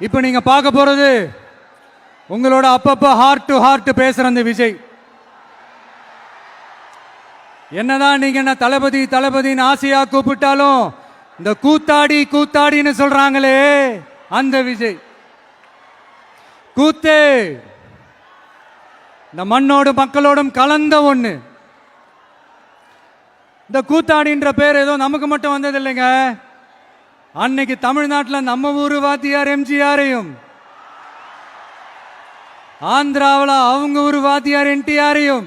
இப்ப நீங்க பார்க்க போறது உங்களோட அப்பப்ப ஹார்ட் டு ஹார்ட் பேசுற அந்த விஜய். என்னதான் நீங்க என்ன தளபதி தளபதின்னு ஆசையா கூப்பிட்டாலும் இந்த கூத்தாடி கூத்தாடின்னு சொல்றாங்களே அந்த விஜய். கூத்து இந்த மண்ணோடு மக்களோடும் கலந்த ஒண்ணு. இந்த கூத்தாடின்ற பேர் ஏதோ நமக்கு மட்டும் வந்தது இல்லைங்க. அன்னைக்கு தமிழ்நாட்டில் நம்ம ஊரு வாத்தியார் எம்ஜிஆரையும், ஆந்திராவில் அவங்க ஊரு வாத்தியார் என்டிஆரையும்,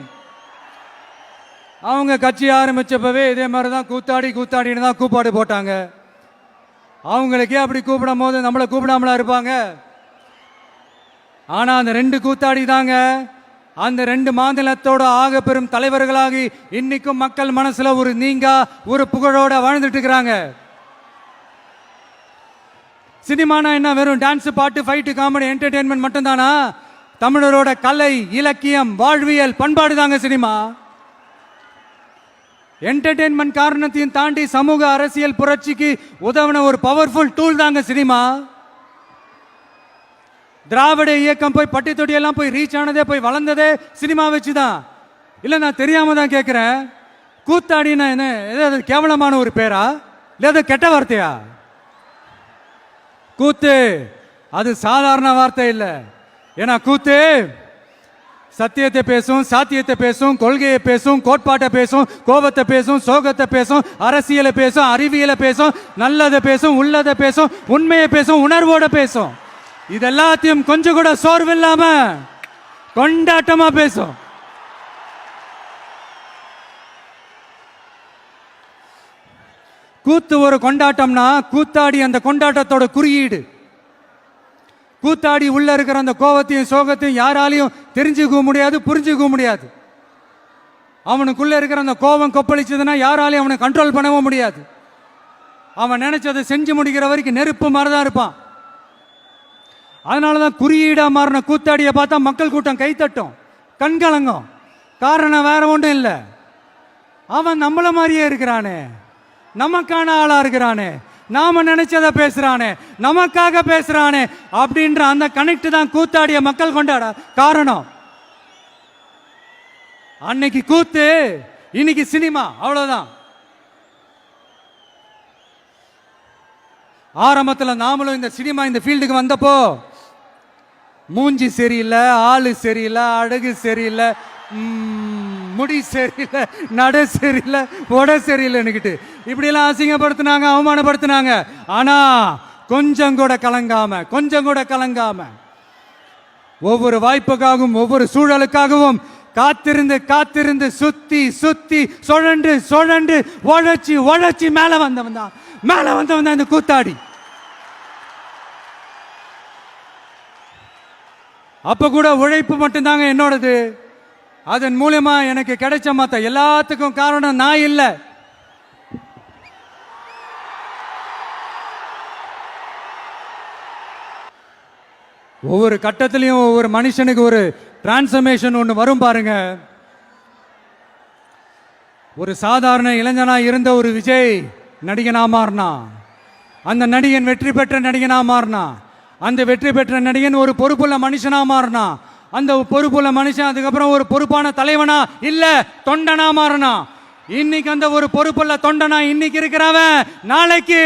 அவங்க கட்சி ஆரம்பிச்சப்பவே இதே மாதிரி தான் கூத்தாடி கூத்தாடின்னு தான் கூப்பாடு போட்டாங்க. அவங்களுக்கே அப்படி கூப்பிடும் போது நம்மளை கூப்பிடாமலா இருப்பாங்க? ஆனா அந்த ரெண்டு கூத்தாடி தாங்க அந்த ரெண்டு மாநிலத்தோட ஆக பெரும் தலைவர்களாகி இன்னைக்கும் மக்கள் மனசுல ஒரு நீங்கா ஒரு புகழோட வாழ்ந்துட்டு இருக்கிறாங்க. சினிமானா என்ன, வெறும் டான்ஸ் பாட்டு ஃபைட்டு காமெடி என்டர்டெயின்மெண்ட் மட்டும் தானா? தமிழரோட கலை இலக்கியம் வாழ்வியல் பண்பாடு தாங்க சினிமா. என்டர்டெயின்மெண்ட் காரணத்தையும் தாண்டி சமூக அரசியல் புரட்சிக்கு உதவின ஒரு பவர்ஃபுல் டூல் தாங்க சினிமா. திராவிட இயக்கம் போய் பட்டி தொட்டியெல்லாம் போய் ரீச் ஆனதே போய் வளர்ந்ததே சினிமா வச்சுதான். இல்ல நான் தெரியாம தான் கேட்கிறேன், கூத்தாடினா என்ன ஏதாவது கேவலமான ஒரு பேரா இல்ல கெட்ட வார்த்தையா? கூத்து அது சாதாரண வார்த்தை இல்லை. ஏன்னா கூத்து சத்தியத்தை பேசும், சாத்தியத்தை பேசும், கொள்கையை பேசும், கோட்பாட்டை பேசும், கோபத்தை பேசும், சோகத்தை பேசும், அரசியலை பேசும், அறிவியலை பேசும், நல்லதை பேசும், உள்ளதை பேசும், உண்மையை பேசும், உணர்வோட பேசும். இதெல்லாத்தையும் கொஞ்சம் கூட சோர்வு இல்லாம கொண்டாட்டமா பேசும். கூத்து ஒரு கொண்டாட்டம்னா கூத்தாடி அந்த கொண்டாட்டத்தோட குறியீடு. கூத்தாடி உள்ள இருக்கிற அந்த கோபத்தையும் சோகத்தையும் யாராலையும் தெரிஞ்சுக்க முடியாது, புரிஞ்சுக்க முடியாது. அவனுக்குள்ள இருக்கிற அந்த கோபம் கொப்பளிச்சதுன்னா யாராலையும் அவனை கண்ட்ரோல் பண்ணவும் முடியாது. அவன் நினைச்சதை செஞ்சு முடிக்கிற வரைக்கும் நெருப்பு மாதிரிதான் இருப்பான். அதனாலதான் குறியீடா மாறின கூத்தாடியை பார்த்தா மக்கள் கூட்டம் கைத்தட்டும், கண்கலங்கும். காரணம் வேற ஒன்றும் இல்லை, அவன் நம்மள மாதிரியே இருக்கிறானே, நமக்கான ஆளா இருக்கிறானே, நாம நினைச்சதை பேசுறானே, நமக்காக பேசுறானே அப்படின்ற அந்த கனெக்ட் தான் கூத்தாடிய மக்கள் கொண்டாட காரணம். அன்னைக்கு கூத்து, இன்னைக்கு சினிமா, அவ்வளவுதான். ஆரம்பத்தில் நாமளும் இந்த சினிமா இந்த ஃபீல்டுக்கு வந்தப்போ மூஞ்சி சரியில்லை, ஆளு சரியில்லை, அழகு சரியில்லை, முடி சரியில்லை, நட சரியில்லை, உட சரியில்லைன்னுக்கிட்டு இப்படியெல்லாம் அசிங்கப்படுத்தினாங்க, அவமானப்படுத்தினாங்க. ஆனா கொஞ்சம் கூட கலங்காம ஒவ்வொரு வாய்ப்புக்காகவும் ஒவ்வொரு சூழலுக்காகவும் காத்திருந்து காத்திருந்து சுத்தி சுத்தி சுழண்டு உழைச்சி மேல வந்தவன் தான் இந்த கூத்தாடி. அப்ப கூட உழைப்பு மட்டும்தாங்க என்னோடது. அதன் மூலமா எனக்கு கிடைச்ச மத்த எல்லாத்துக்கும் காரணம் நான் இல்லை. ஒவ்வொரு கட்டத்திலையும் ஒவ்வொரு மனுஷனுக்கு ஒரு டிரான்ஸ்ஃபர்மேஷன் ஒன்று வரும் பாருங்க. ஒரு சாதாரண இளைஞனா இருந்த ஒரு விஜய் நடிகனா மாறினா, அந்த நடிகன் வெற்றி பெற்ற நடிகனா மாறினா, அந்த வெற்றி பெற்ற நடிகன் ஒரு பொறுப்புள்ள மனுஷனா மாறினா, அந்த பொறுப்புள்ள மனுஷன் அதுக்கப்புறம் ஒரு பொறுப்பான தலைவனா இல்ல தொண்டனா மாறினா. இன்னைக்கு அந்த ஒரு பொறுப்புள்ள தொண்டனா இன்னைக்கு இருக்கிறவன் நாளைக்கு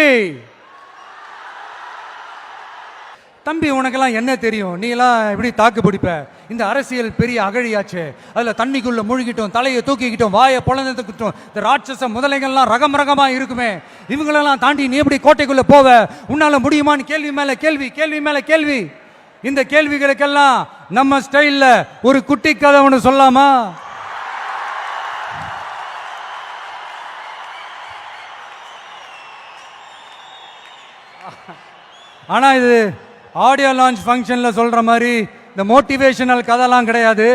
தம்பி உனக்கெல்லாம் என்ன தெரியும், நீ எல்லாம் எப்படி தாக்கு பிடிப்ப, இந்த அரசியல் பெரிய அகழியாச்சு, அதுல தண்ணிக்குள்ள முழுகிட்டோம், தலையை தூக்கிக்கிட்டோம், வாயை பொழந்துக்கிட்டோம், இந்த ராட்சச முதலைகள்லாம் ரகமா இருக்குமே, இவங்களெல்லாம் தாண்டி நீ எப்படி கோட்டைக்குள்ள போவ, உன்னால முடியுமான்னு கேள்வி மேல கேள்வி. இந்த கேள்விகளுக்கெல்லாம் நம்ம ஸ்டைல்ல ஒரு குட்டி கதை ஒன்று சொல்லாமா? ஆனா இது ஆடியோ லான்ச் ஃபங்க்ஷன்ல சொல்ற மாதிரி இந்த மோட்டிவேஷனல் கதைலாம் கிடையாது.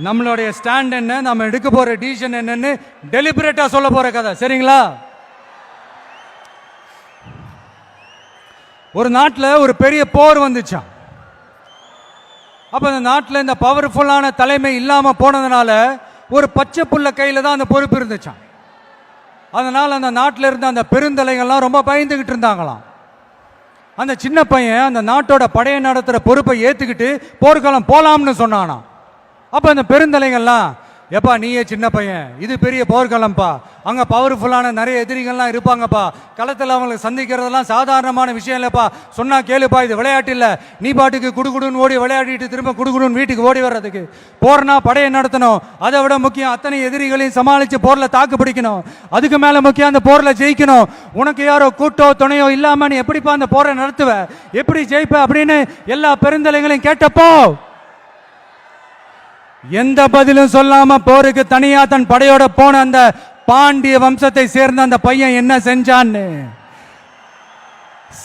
நம்மளுடைய ஸ்டாண்ட் என்ன, நம்ம எடுக்க போற டிசிஷன் என்னன்னு டெலிபரேட்டா சொல்ல போற கதை. சரிங்களா? ஒரு நாட்டில் ஒரு பெரிய போர் வந்துச்சான். அப்ப அந்த நாட்டில் இந்த பவர்ஃபுல்லான தலைமை இல்லாம போனதுனால ஒரு பச்சை புள்ள கையில தான் அந்த பொறுப்பு இருந்துச்சான். அதனால அந்த நாட்டில் இருந்த அந்த பெருந்தலைகள்லாம் ரொம்ப பயந்துகிட்டு இருந்தாங்களாம். அந்த சின்ன பையன் அந்த நாட்டோட படையை நடத்துற பொறுப்பை ஏத்துக்கிட்டு போர்க்களம் போலாம்னு சொன்னானா. அப்ப அந்த பெருந்தலைகள்லாம், எப்பா நீயே சின்ன பையன், இது பெரிய போர்க்களம்ப்பா, அங்க பவர்ஃபுல்லான நிறைய எதிரிகள்லாம் இருப்பாங்கப்பா, களத்தில் அவங்களை சந்திக்கிறதெல்லாம் சாதாரணமான விஷயம் இல்லப்பா, சொன்னா கேளுப்பா, இது விளையாட்டு இல்ல, நீ பாட்டுக்கு குடுகுடுன்னு ஓடி விளையாடிட்டு திரும்ப குடுகுடுன்னு வீட்டுக்கு ஓடி வர்றதுக்கு. போர்னா படையை நடத்தணும், அதை விட முக்கியம் அத்தனை எதிரிகளையும் சமாளிச்சு போர்ல தாக்கு பிடிக்கணும், அதுக்கு மேல முக்கியம் அந்த போர்ல ஜெயிக்கணும். உனக்கு யாரோ கூட்டோ துணையோ இல்லாம நீ எப்படிப்பா அந்த போரை நடத்துவ, எப்படி ஜெயிப்ப அப்படின்னு எல்லா பெருந்தலைகளையும் கேட்டப்போ எந்த பதிலும் சொல்லாம போருக்கு தனியா தன் படையோட போன அந்த பாண்டிய வம்சத்தை சேர்ந்த அந்த பையன் என்ன செஞ்சான்னு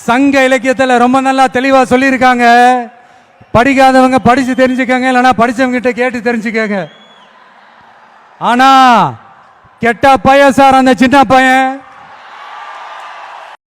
சங்க இலக்கியத்துல ரொம்ப நல்லா தெளிவா சொல்லியிருக்காங்க. படிக்காதவங்க படிச்சு தெரிஞ்சுக்கங்க, இல்லைன்னா படிச்சவங்க கிட்ட கேட்டு தெரிஞ்சுக்கங்க. ஆனா கெட்ட பையன் சார் அந்த சின்ன பையன்.